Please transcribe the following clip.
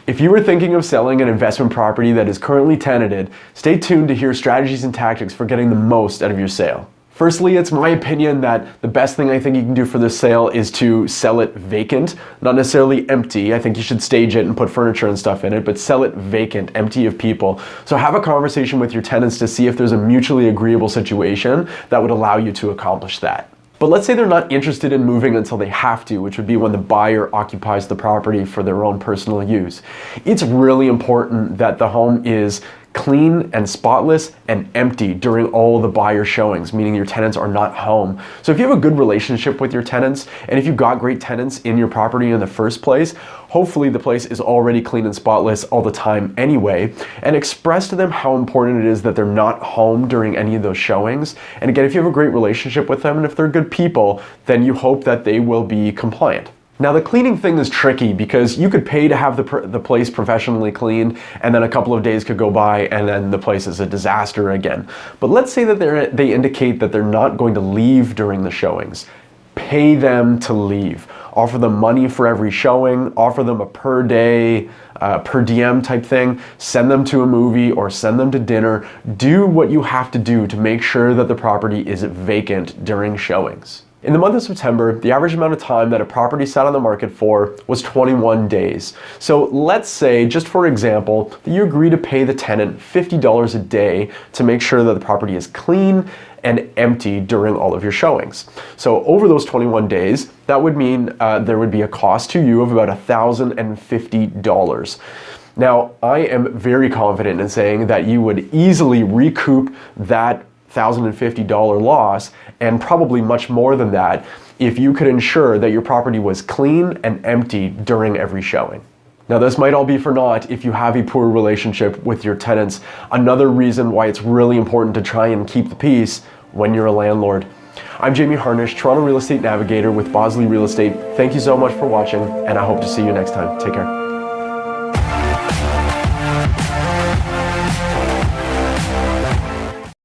If you are thinking of selling an investment property that is currently tenanted, stay tuned to hear strategies and tactics for getting the most out of your sale. Firstly, it's my opinion that the best thing I think you can do for this sale is to sell it vacant, not necessarily empty. I think you should stage it and put furniture and stuff in it, but sell it vacant, empty of people. So have a conversation with your tenants to see if there's a mutually agreeable situation that would allow you to accomplish that. But let's say they're not interested in moving until they have to, which would be when the buyer occupies the property for their own personal use. It's really important that the home is clean and spotless and empty during all the buyer showings, meaning your tenants are not home. So if you have a good relationship with your tenants, and if you've got great tenants in your property in the first place, hopefully the place is already clean and spotless all the time anyway, and express to them how important it is that they're not home during any of those showings. And again, if you have a great relationship with them and if they're good people, then you hope that they will be compliant. Now the cleaning thing is tricky because you could pay to have the place professionally cleaned, and then a couple of days could go by and then the place is a disaster again. But let's say that they indicate that they're not going to leave during the showings. Pay them to leave. Offer them money for every showing, offer them a per day, per diem type thing, send them to a movie or send them to dinner. Do what you have to do to make sure that the property is vacant during showings. In the month of September, the average amount of time that a property sat on the market for was 21 days. So let's say, just for example, that you agree to pay the tenant $50 a day to make sure that the property is clean and empty during all of your showings. So over those 21 days, that would mean there would be a cost to you of about $1,050. Now, I am very confident in saying that you would easily recoup that $1,050 loss, and probably much more than that, if you could ensure that your property was clean and empty during every showing. Now this might all be for naught if you have a poor relationship with your tenants. Another reason why it's really important to try and keep the peace when you're a landlord. I'm Jamie Harnish, Toronto Real Estate Navigator with Bosley Real Estate. Thank you so much for watching, and I hope to see you next time. Take care.